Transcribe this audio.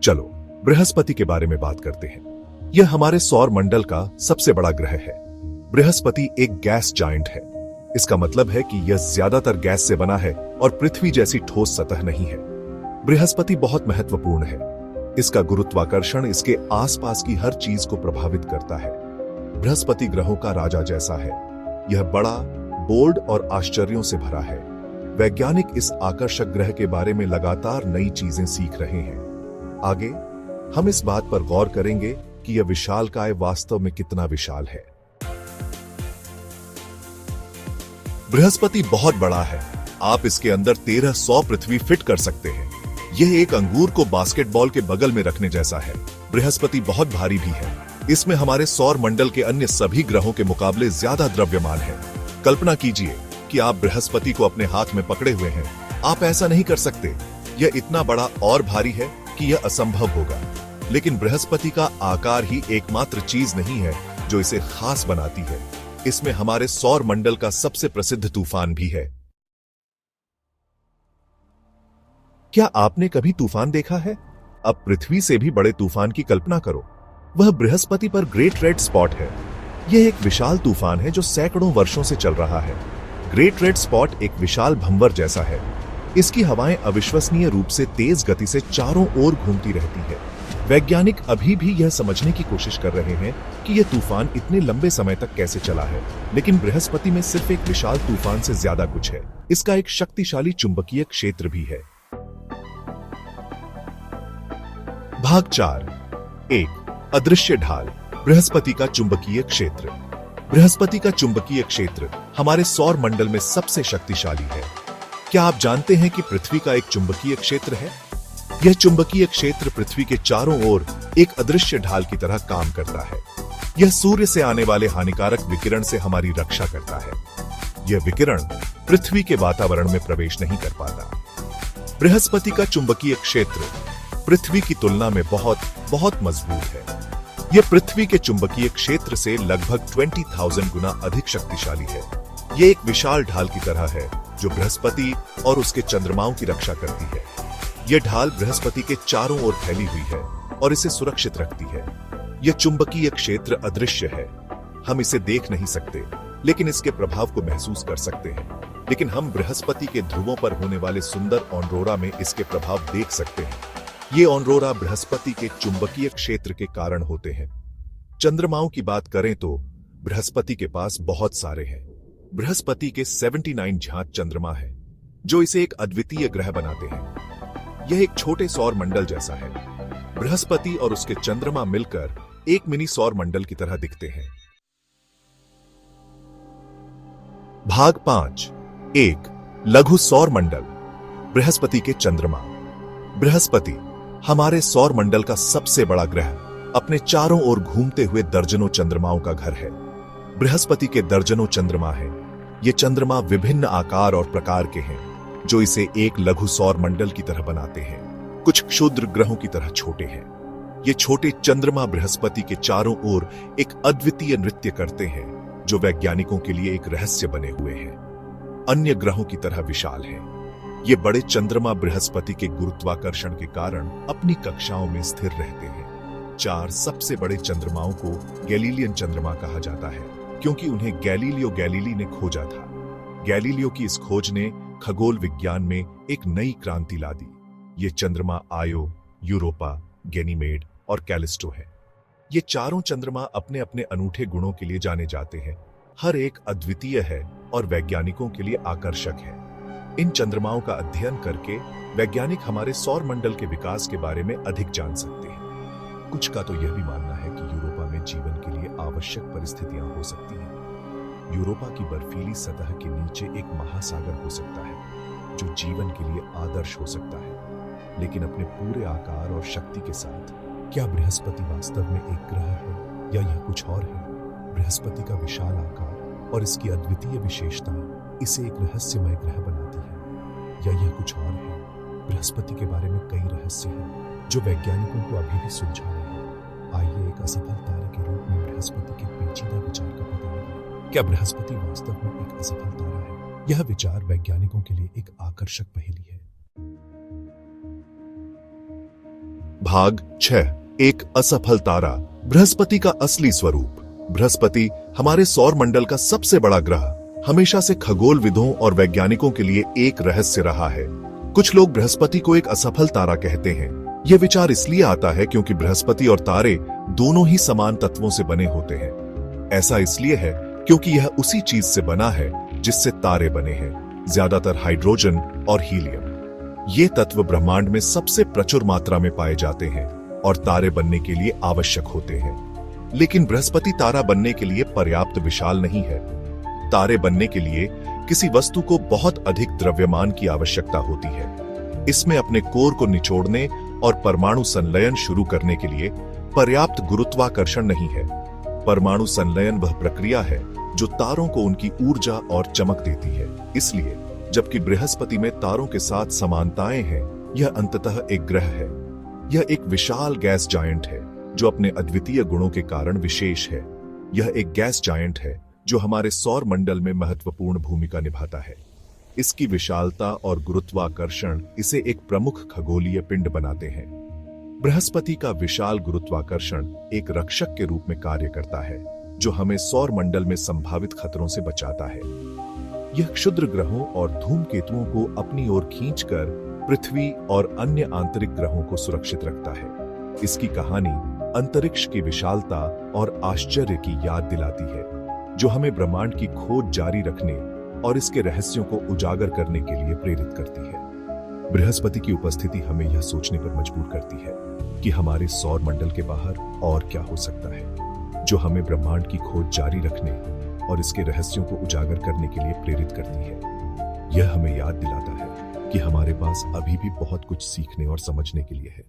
चलो बृहस्पति के बारे में बात करते हैं। यह हमारे सौर मंडल का सबसे बड़ा ग्रह है। बृहस्पति एक गैस जायंट है। इसका मतलब है कि यह ज्यादातर गैस से बना है और पृथ्वी जैसी ठोस सतह नहीं है। बृहस्पति बहुत महत्वपूर्ण है। इसका गुरुत्वाकर्षण इसके आसपास की हर चीज को प्रभावित करता है। बृहस्पति ग्रहों का राजा जैसा है। यह बड़ा, बोल्ड और आश्चर्यों से भरा है। वैज्ञानिक इस आकर्षक ग्रह के बारे में लगातार नई चीजें सीख रहे हैं। आगे हम इस बात पर गौर करेंगे कि यह विशालकाय वास्तव में कितना विशाल है। बृहस्पति बहुत बड़ा है। आप इसके अंदर 1300 पृथ्वी फिट कर सकते हैं। यह एक अंगूर को बास्केटबॉल के बगल में रखने जैसा है। बृहस्पति बहुत भारी भी है। इसमें हमारे सौर मंडल के अन्य सभी ग्रहों के मुकाबले ज्यादा द्रव्यमान है। कल्पना कीजिए कि आप बृहस्पति को अपने हाथ में पकड़े हुए हैं। आप ऐसा नहीं कर सकते। यह इतना बड़ा और भारी है कि यह असंभव होगा। लेकिन बृहस्पति का आकार ही एकमात्र चीज नहीं है जो इसे खास बनाती है। इसमें हमारे सौर मंडल का सबसे प्रसिद्ध तूफान भी है। क्या आपने कभी तूफान देखा है? अब पृथ्वी से भी बड़े तूफान की कल्पना करो। वह बृहस्पति पर ग्रेट रेड स्पॉट है। यह एक विशाल तूफान है जो सैकड़ों वर्षों से चल रहा है। ग्रेट रेड स्पॉट एक विशाल भंवर जैसा है। इसकी हवाएं अविश्वसनीय रूप से तेज गति से चारों ओर घूमती रहती है। वैज्ञानिक अभी भी यह समझने की कोशिश कर रहे हैं कि यह तूफान इतने लंबे समय तक कैसे चला है। लेकिन बृहस्पति में सिर्फ एक विशाल तूफान से ज्यादा कुछ है। इसका एक शक्तिशाली चुंबकीय क्षेत्र भी है। भाग 4। 1 अदृश्य ढाल। बृहस्पति का चुंबकीय क्षेत्र। बृहस्पति का चुंबकीय क्षेत्र हमारे सौर मंडल में सबसे शक्तिशाली है। क्या आप जानते हैं कि पृथ्वी का एक चुंबकीय क्षेत्र है? यह चुंबकीय क्षेत्र पृथ्वी के चारों ओर एक अदृश्य ढाल की तरह काम करता है। यह सूर्य से आने वाले हानिकारक विकिरण से हमारी रक्षा करता है। यह विकिरण पृथ्वी के वातावरण में प्रवेश नहीं कर पाता। बृहस्पति का चुंबकीय क्षेत्र पृथ्वी की तुलना में बहुत मजबूत है। यह पृथ्वी के चुंबकीय क्षेत्र से लगभग 20,000 गुना अधिक शक्तिशाली है। यह एक विशाल ढाल की तरह है जो बृहस्पति और उसके चंद्रमाओं की रक्षा करती है। यह ढाल बृहस्पति के चारों ओर फैली हुई है और इसे सुरक्षित रखती है। यह चुंबकीय क्षेत्र अदृश्य है। हम इसे देख नहीं सकते, लेकिन इसके प्रभाव को महसूस कर सकते हैं। लेकिन हम बृहस्पति के ध्रुवों पर होने वाले सुंदर ऑरोरा में इसके प्रभाव देख सकते हैं। ये ऑरोरा बृहस्पति के चुंबकीय क्षेत्र के कारण होते हैं। चंद्रमाओं की बात करें तो बृहस्पति के पास बहुत सारे हैं। बृहस्पति के 79 ज्ञात चंद्रमा है जो इसे एक अद्वितीय ग्रह बनाते हैं। यह एक छोटे सौर मंडल जैसा है। बृहस्पति और उसके चंद्रमा मिलकर एक मिनी सौर मंडल की तरह दिखते हैं। भाग 5। 1 लघु सौर मंडल। बृहस्पति के चंद्रमा। बृहस्पति हमारे सौर मंडल का सबसे बड़ा ग्रह अपने चारों ओर घूमते हुए दर्जनों चंद्रमाओं का घर है। बृहस्पति के दर्जनों चंद्रमा हैं। ये चंद्रमा विभिन्न आकार और प्रकार के हैं जो इसे एक लघु सौर मंडल की तरह बनाते हैं। कुछ क्षुद्र ग्रहों की तरह छोटे हैं। ये छोटे चंद्रमा बृहस्पति के चारों ओर एक अद्वितीय नृत्य करते हैं जो वैज्ञानिकों के लिए एक रहस्य बने हुए हैं। अन्य ग्रहों की तरह विशाल हैं। ये बड़े चंद्रमा बृहस्पति के गुरुत्वाकर्षण के कारण अपनी कक्षाओं में स्थिर रहते हैं। 4 सबसे बड़े चंद्रमाओं को गैलीलियन चंद्रमा कहा जाता है क्योंकि उन्हें गैलीलियो गैलीली ने खोजा था। गैलीलियो की इस खोज ने खगोल विज्ञान में एक नई क्रांति ला दी। ये चंद्रमा आयो, यूरोपा, गैनीमेड और कैलिस्टो है। ये चारों चंद्रमा अपने अपने अनूठे गुणों के लिए जाने जाते हैं। हर एक अद्वितीय है और वैज्ञानिकों के लिए आकर्षक है। इन चंद्रमाओं का अध्ययन करके वैज्ञानिक हमारे सौर मंडल के विकास के बारे में अधिक जान सकते हैं। कुछ का तो यह भी मानना है कि यूरोपा में जीवन के लिए आवश्यक परिस्थितियां हो सकती हैं। यूरोपा की बर्फीली सतह के नीचे एक महासागर हो सकता है जो जीवन के लिए आदर्श हो सकता है। लेकिन अपने पूरे आकार और शक्ति के साथ क्या बृहस्पति वास्तव में एक ग्रह है या यह कुछ और है? बृहस्पति का विशाल आकार और इसकी अद्वितीय विशेषता इसे एक रहस्यमय ग्रह बनाती है या यह कुछ और है? बृहस्पति के बारे में कई रहस्य हैं जो वैज्ञानिकों को अभी भी सुलझा रहे हैं। आइए एक असफल तारे के रूप में बृहस्पति के पेचीदा विचार का पता लगाएं। क्या बृहस्पति वास्तव में एक असफल तारा है? यह विचार वैज्ञानिकों के लिए एक आकर्षक पहेली है। भाग 6 एक असफल तारा। बृहस्पति का असली स्वरूप। बृहस्पति हमारे सौर मंडल का सबसे बड़ा ग्रह हमेशा से खगोलविदों और वैज्ञानिकों के लिए एक रहस्य रहा है। कुछ लोग बृहस्पति को एक असफल तारा कहते हैं। यह विचार इसलिए आता है क्योंकि बृहस्पति और तारे दोनों ही समान तत्वों से बने होते हैं। ऐसा इसलिए है क्योंकि यह उसी चीज से बना है जिससे तारे बने हैं, ज्यादातर हाइड्रोजन और हीलियम। ये तत्व ब्रह्मांड में सबसे प्रचुर मात्रा में पाए जाते हैं और तारे बनने के लिए आवश्यक होते हैं। लेकिन बृहस्पति तारा बनने के लिए पर्याप्त विशाल नहीं है। तारे बनने के लिए किसी वस्तु को बहुत अधिक द्रव्यमान की आवश्यकता होती है। इसमें अपने कोर को निचोड़ने और परमाणु संलयन शुरू करने के लिए पर्याप्त गुरुत्वाकर्षण नहीं है। परमाणु संलयन वह प्रक्रिया है जो तारों को उनकी ऊर्जा और चमक देती है। इसलिए जबकि बृहस्पति में तारों के साथ समानताएं हैं, यह अंततः एक ग्रह है। यह एक विशाल गैस जायंट है जो अपने अद्वितीय गुणों के कारण विशेष है। यह एक गैस जायंट है जो हमारे सौर मंडल में महत्वपूर्ण भूमिका निभाता है। इसकी विशालता और गुरुत्वाकर्षण इसे एक प्रमुख खगोलीय पिंड बनाते हैं। बृहस्पति का विशाल गुरुत्वाकर्षण एक रक्षक के रूप में कार्य करता है जो हमें सौर मंडल में संभावित खतरों से बचाता है। यह क्षुद्र ग्रहों और धूमकेतुओं को अपनी ओर खींचकर पृथ्वी और अन्य आंतरिक ग्रहों को सुरक्षित रखता है। इसकी कहानी अंतरिक्ष की विशालता और आश्चर्य की याद दिलाती है जो हमें ब्रह्मांड की खोज जारी रखने और इसके रहस्यों को उजागर करने के लिए प्रेरित करती है। बृहस्पति की उपस्थिति हमें यह सोचने पर मजबूर करती है कि हमारे सौर मंडल के बाहर और क्या हो सकता है जो हमें ब्रह्मांड की खोज जारी रखने और इसके रहस्यों को उजागर करने के लिए प्रेरित करती है। यह हमें याद दिलाता है कि हमारे पास अभी भी बहुत कुछ सीखने और समझने के लिए है।